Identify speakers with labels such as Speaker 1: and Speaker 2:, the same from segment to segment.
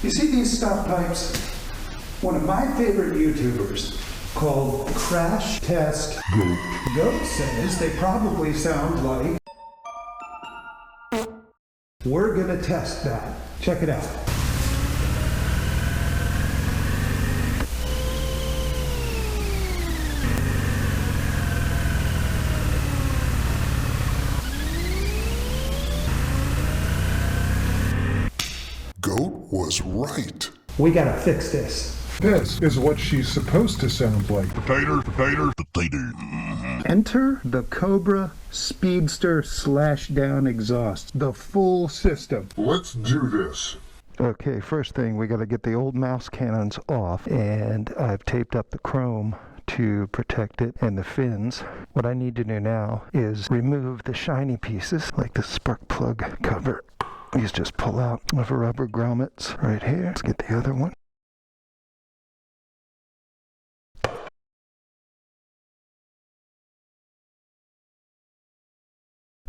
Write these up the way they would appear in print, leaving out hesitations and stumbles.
Speaker 1: You see these stop pipes? One of my favorite YouTubers, called Crash Test Goat, says they probably sound like... We're gonna test that. Check it out.
Speaker 2: Goat was right.
Speaker 1: We gotta fix this.
Speaker 3: This is what she's supposed to sound like.
Speaker 2: Potato.
Speaker 1: Enter the Cobra Speedster Slashdown exhaust, the full system.
Speaker 2: Let's do this.
Speaker 4: Okay, first thing, we got to get the old mouse cannons off, and I've taped up the chrome to protect it and the fins. What I need to do now is remove the shiny pieces, like the spark plug cover. These just pull out of rubber grommets right here. Let's get the other one.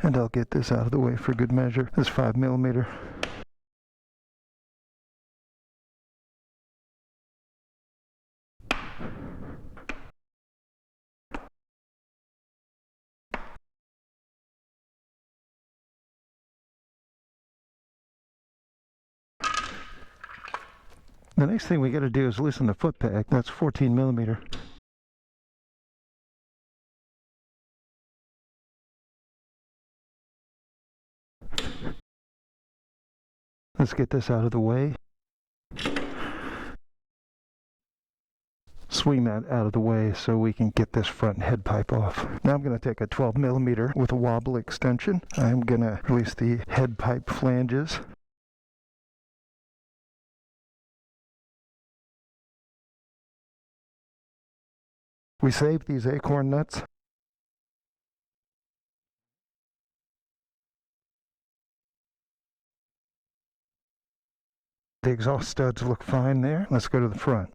Speaker 4: And I'll get this out of the way for good measure. This 5mm. The next thing we got to do is loosen the foot peg. That's 14mm. Let's get this out of the way. Swing that out of the way so we can get this front head pipe off. Now I'm going to take a 12mm with a wobble extension. I'm going to release the head pipe flanges. We saved these acorn nuts. The exhaust studs look fine there. Let's go to the front.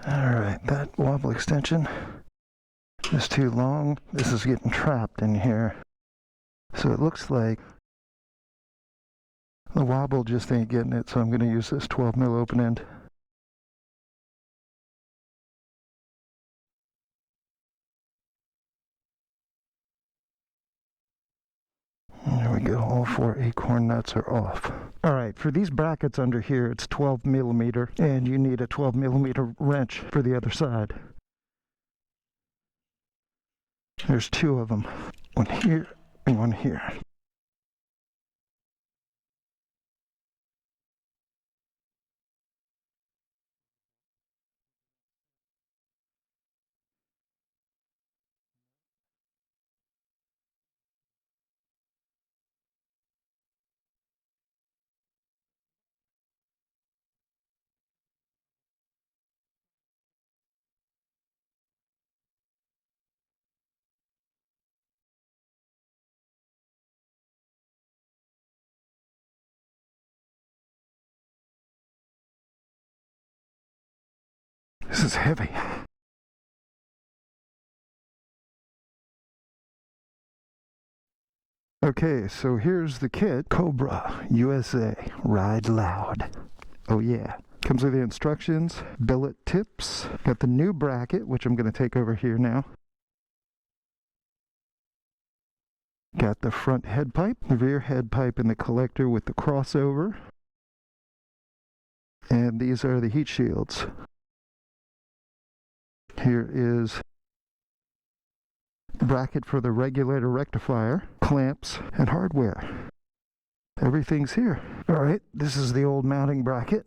Speaker 4: Alright, that wobble extension is too long. This is getting trapped in here. So it looks like the wobble just ain't getting it, so I'm going to use this 12mm open end. There we go, all 4 acorn nuts are off. Alright, for these brackets under here, it's 12mm, and you need a 12mm wrench for the other side. There's 2 of them, one here and one here. This is heavy. Okay, so here's the kit. Cobra USA, ride loud. Oh yeah. Comes with the instructions, billet tips. Got the new bracket, which I'm going to take over here now. Got the front head pipe, the rear head pipe, and the collector with the crossover. And these are the heat shields. Here is the bracket for the regulator rectifier, clamps, and hardware. Everything's here. Alright, this is the old mounting bracket,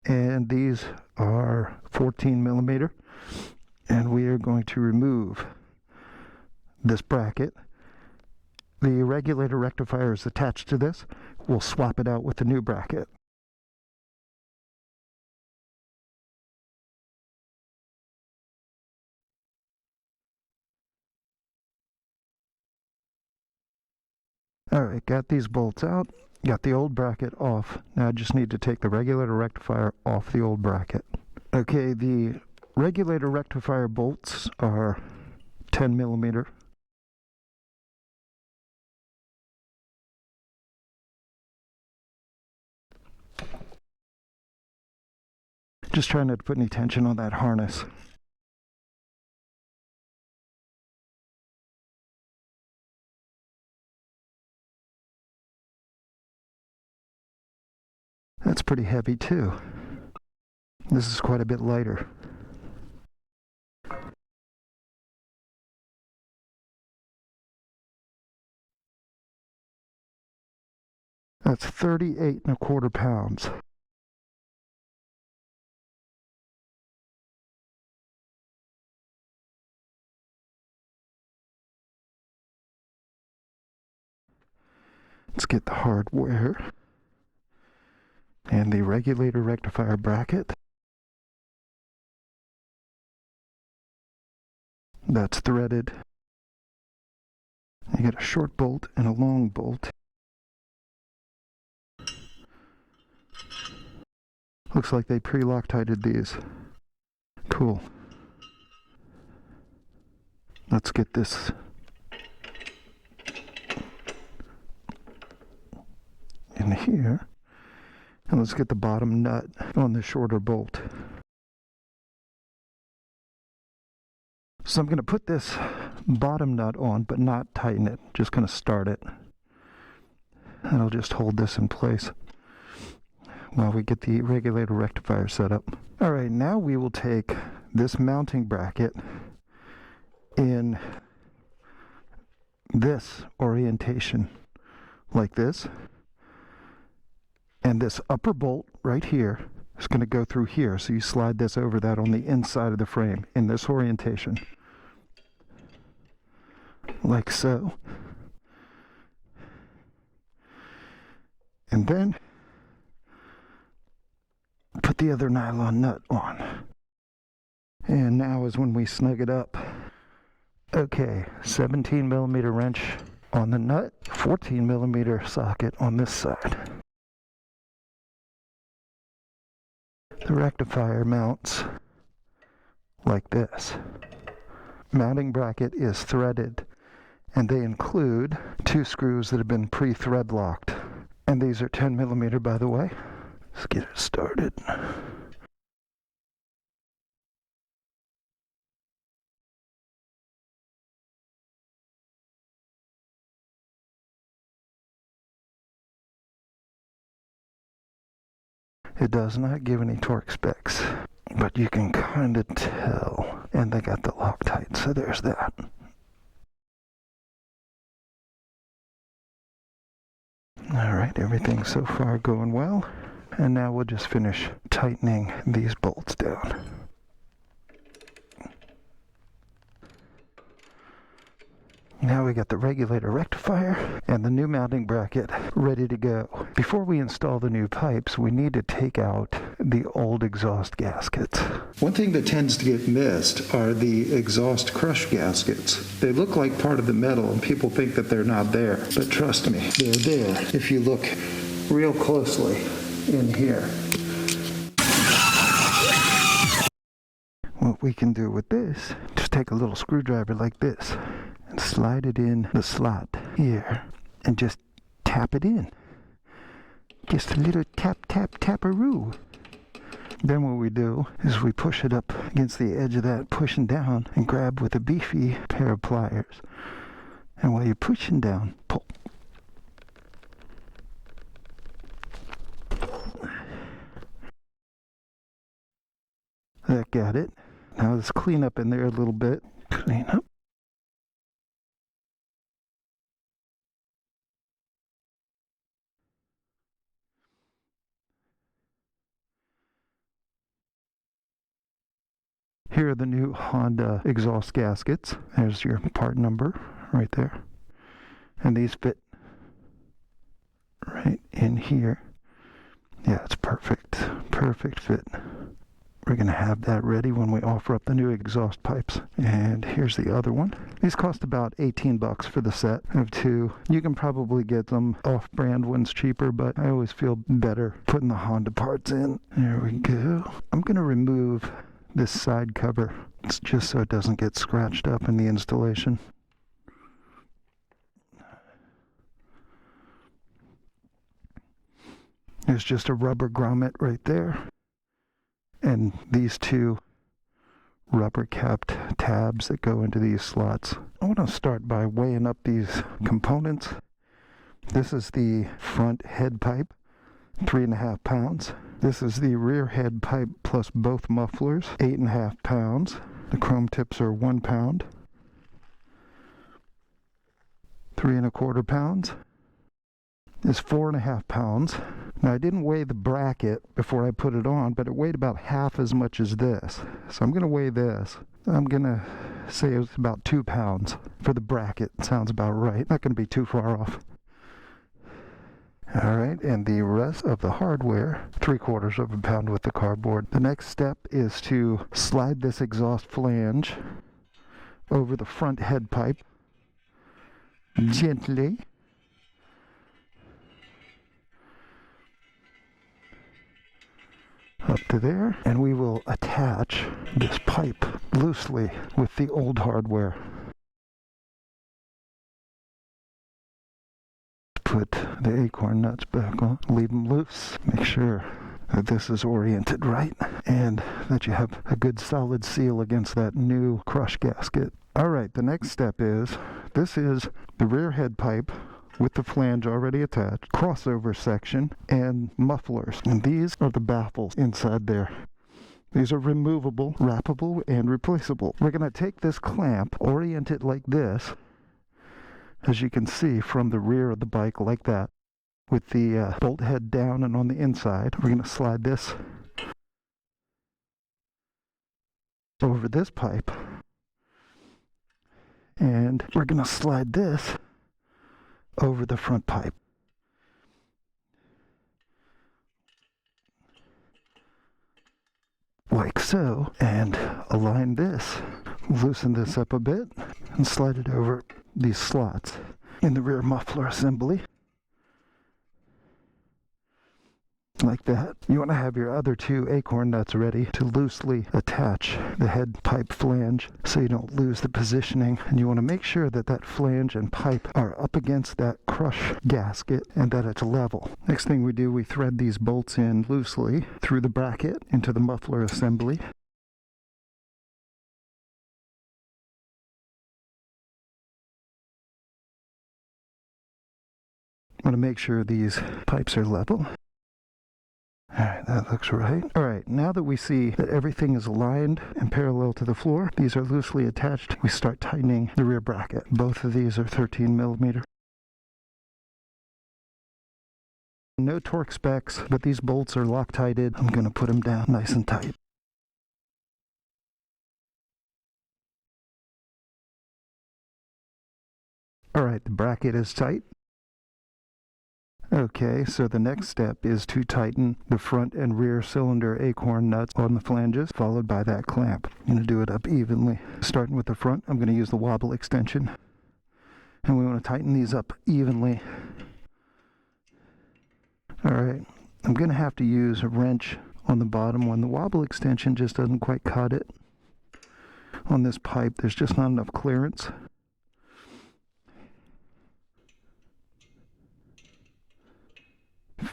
Speaker 4: and these are 14mm, and we are going to remove this bracket. The regulator rectifier is attached to this. We'll swap it out with the new bracket. Alright, got these bolts out, got the old bracket off. Now I just need to take the regulator rectifier off the old bracket. Okay, the regulator rectifier bolts are 10 millimeter. Just trying not to put any tension on that harness. That's pretty heavy too. This is quite a bit lighter. That's 38.25 pounds. Let's get the hardware and the regulator rectifier bracket. That's threaded. You get a short bolt and a long bolt. Looks like they pre-Loctited these. Cool. Let's get this in here. And let's get the bottom nut on the shorter bolt. So I'm going to put this bottom nut on, but not tighten it. Just going to start it. And I'll just hold this in place while we get the regulator rectifier set up. Alright, now we will take this mounting bracket in this orientation, like this. And this upper bolt right here is going to go through here. So you slide this over that on the inside of the frame in this orientation. Like so. And then put the other nylon nut on. And now is when we snug it up. Okay, 17 millimeter wrench on the nut, 14 millimeter socket on this side. The rectifier mounts like this. Mounting bracket is threaded, and they include 2 screws that have been pre-thread locked. And these are 10 millimeter, by the way. Let's get it started. It does not give any torque specs, but you can kind of tell. And they got the Loctite, so there's that. Alright, everything so far going well. And now we'll just finish tightening these bolts down. Now we got the regulator rectifier and the new mounting bracket ready to go. Before we install the new pipes, we need to take out the old exhaust gaskets. One thing that tends to get missed are the exhaust crush gaskets. They look like part of the metal and people think that they're not there, but trust me, they're there if you look real closely in here. What we can do with this, just take a little screwdriver like this and slide it in the slot here and just tap it in. Just a little tap, tap, taparoo. Then what we do is we push it up against the edge of that, pushing down, and grab with a beefy pair of pliers. And while you're pushing down, pull. That got it. Now let's clean up in there a little bit. Clean up. Here are the new Honda exhaust gaskets. There's your part number right there. And these fit right in here. Yeah, it's perfect. Perfect fit. We're going to have that ready when we offer up the new exhaust pipes. And here's the other one. These cost about 18 bucks for the set of two. You can probably get them off-brand ones cheaper, but I always feel better putting the Honda parts in. There we go. I'm going to remove this side cover. It's just so it doesn't get scratched up in the installation. There's just a rubber grommet right there. And these two rubber capped tabs that go into these slots. I want to start by weighing up these components. This is the front head pipe, 3.5 pounds. This is the rear head pipe plus both mufflers, 8.5 pounds. The chrome tips are 1 pound. 3.25 pounds. Is 4.5 pounds. Now I didn't weigh the bracket before I put it on, but it weighed about half as much as this. So I'm going to weigh this. I'm going to say it's about 2 pounds for the bracket. Sounds about right. Not going to be too far off. Alright, and the rest of the hardware, 3/4 pound with the cardboard. The next step is to slide this exhaust flange over the front head pipe gently. Up to there, and we will attach this pipe loosely with the old hardware. Put the acorn nuts back on, leave them loose, make sure that this is oriented right, and that you have a good solid seal against that new crush gasket. Alright, the next step is, this is the rear head pipe with the flange already attached, crossover section, and mufflers. And these are the baffles inside there. These are removable, wrappable, and replaceable. We're going to take this clamp, orient it like this, as you can see from the rear of the bike like that, with the bolt head down and on the inside. We're going to slide this over this pipe, and we're going to slide this over the front pipe. Like so, and align this, loosen this up a bit, and slide it over these slots in the rear muffler assembly. Like that. You want to have your other two acorn nuts ready to loosely attach the head pipe flange so you don't lose the positioning. And you want to make sure that that flange and pipe are up against that crush gasket and that it's level. Next thing we do, we thread these bolts in loosely through the bracket into the muffler assembly. Want to make sure these pipes are level. Alright, that looks right. Alright, now that we see that everything is aligned and parallel to the floor, these are loosely attached, we start tightening the rear bracket. Both of these are 13mm. No torque specs, but these bolts are Loctited. I'm going to put them down nice and tight. Alright, the bracket is tight. Okay, so the next step is to tighten the front and rear cylinder acorn nuts on the flanges, followed by that clamp. I'm going to do it up evenly. Starting with the front, I'm going to use the wobble extension. And we want to tighten these up evenly. Alright, I'm going to have to use a wrench on the bottom when the wobble extension just doesn't quite cut it. On this pipe, there's just not enough clearance.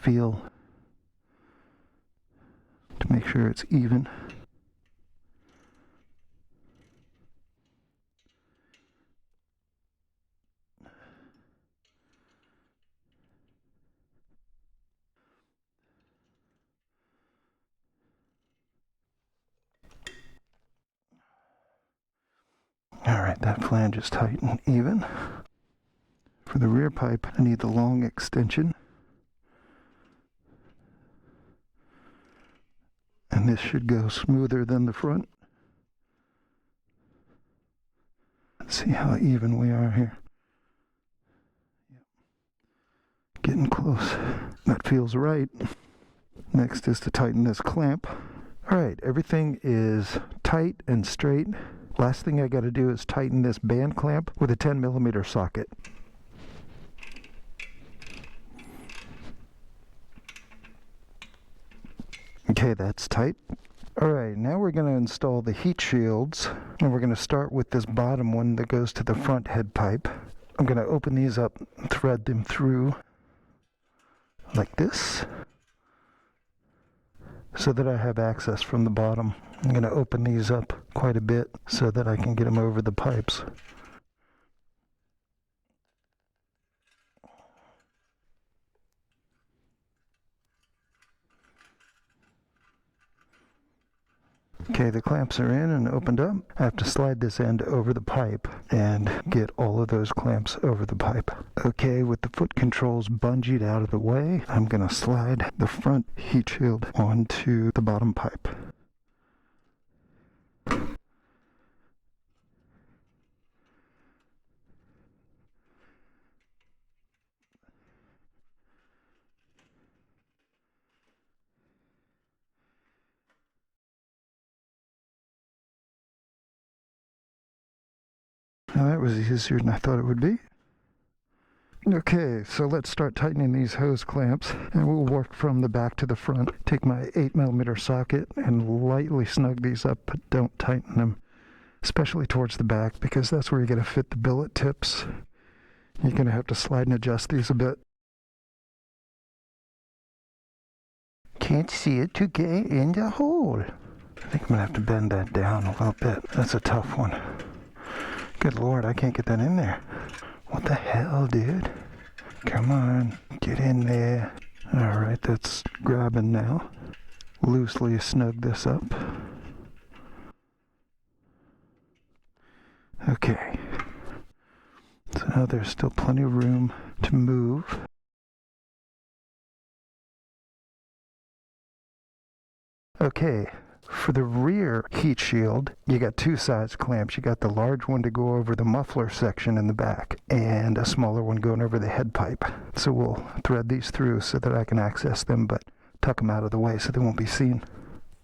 Speaker 4: Feel to make sure it's even. Alright, that flange is tight and even. For the rear pipe, I need the long extension. And this should go smoother than the front. Let's see how even we are here. Getting close. That feels right. Next is to tighten this clamp Alright, everything is tight and straight. Last thing I got to do is tighten this band clamp with a 10mm socket. Okay, that's tight. Alright, now we're going to install the heat shields, and we're going to start with this bottom one that goes to the front head pipe. I'm going to open these up and thread them through like this so that I have access from the bottom. I'm going to open these up quite a bit so that I can get them over the pipes. Okay, the clamps are in and opened up. I have to slide this end over the pipe and get all of those clamps over the pipe. Okay, with the foot controls bungeed out of the way, I'm going to slide the front heat shield onto the bottom pipe. Now that was easier than I thought it would be. Okay, so let's start tightening these hose clamps, and we'll work from the back to the front. Take my 8mm socket and lightly snug these up, but don't tighten them, especially towards the back, because that's where you're going to fit the billet tips. You're going to have to slide and adjust these a bit. Can't see it to get in the hole. I think I'm going to have to bend that down a little bit. That's a tough one. Good Lord, I can't get that in there. What the hell, dude? Come on, get in there. Alright, that's grabbing now. Loosely snug this up. Okay. So now there's still plenty of room to move. Okay. For the rear heat shield, you got two size clamps. You got the large one to go over the muffler section in the back, and a smaller one going over the head pipe. So we'll thread these through so that I can access them, but tuck them out of the way so they won't be seen.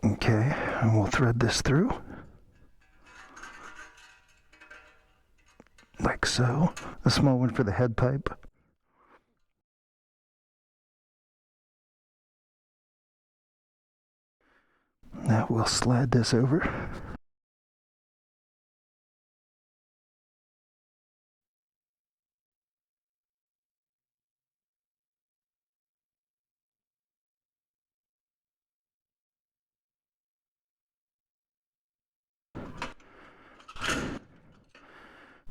Speaker 4: Okay, and we'll thread this through. Like so. A small one for the head pipe. Now we'll slide this over.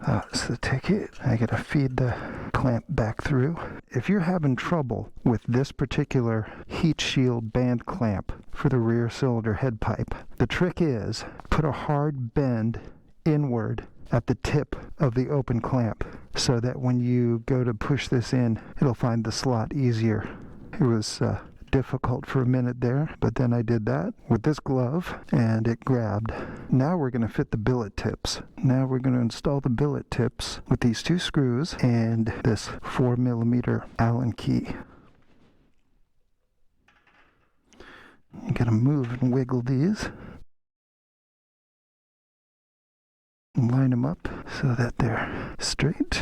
Speaker 4: That's the ticket. I gotta feed the clamp back through. If you're having trouble with this particular heat shield band clamp for the rear cylinder head pipe, the trick is put a hard bend inward at the tip of the open clamp so that when you go to push this in, it'll find the slot easier. It was difficult for a minute there, but then I did that with this glove and it grabbed. Now we're going to fit the billet tips. Now we're going to install the billet tips with these two screws and this 4mm Allen key. You got to move and wiggle these. And line them up so that they're straight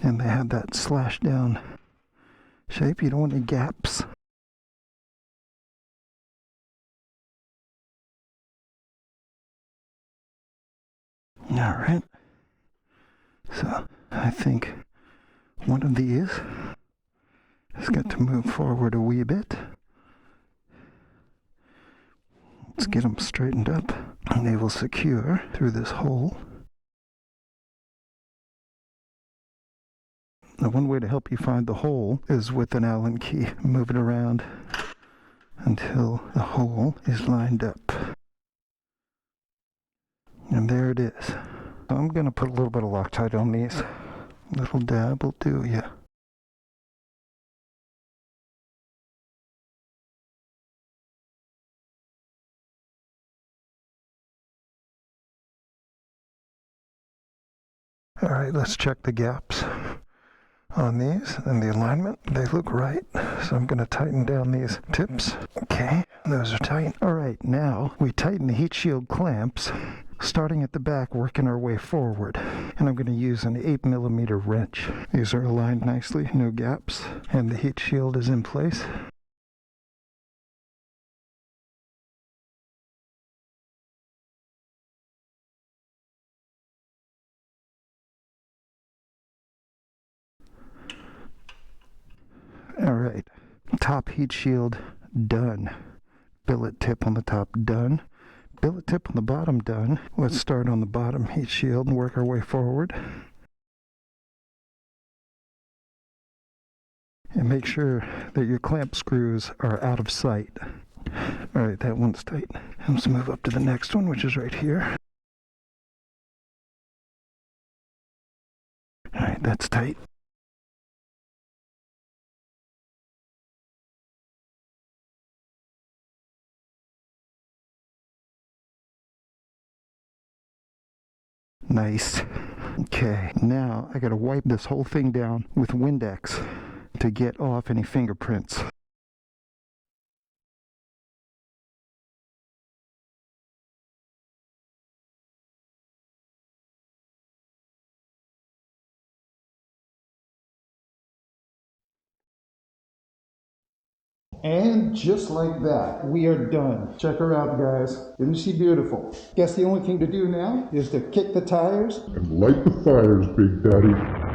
Speaker 4: and they have that slash down shape. You don't want any gaps. Alright, so I think one of these has got to move forward a wee bit. Let's get them straightened up and they will secure through this hole. Now, one way to help you find the hole is with an Allen key. Move it around until the hole is lined up. And there it is. I'm going to put a little bit of Loctite on these. A little dab will do, yeah. Alright, let's check the gaps. on these and the alignment. They look right, so I'm going to tighten down these tips. Okay, those are tight. All right, now we tighten the heat shield clamps, starting at the back, working our way forward. And I'm going to use an 8mm wrench. These are aligned nicely, no gaps, and the heat shield is in place. All right, top heat shield done. Billet tip on the top done. Billet tip on the bottom done. Let's start on the bottom heat shield and work our way forward. And make sure that your clamp screws are out of sight. All right, that one's tight. Let's move up to the next one, which is right here. All right, that's tight. Nice. Okay, now I gotta wipe this whole thing down with Windex to get off any fingerprints.
Speaker 1: And just like that, we are done. Check her out, guys. Isn't she beautiful? Guess the only thing to do now is to kick the tires.
Speaker 3: And light the fires, Big Daddy.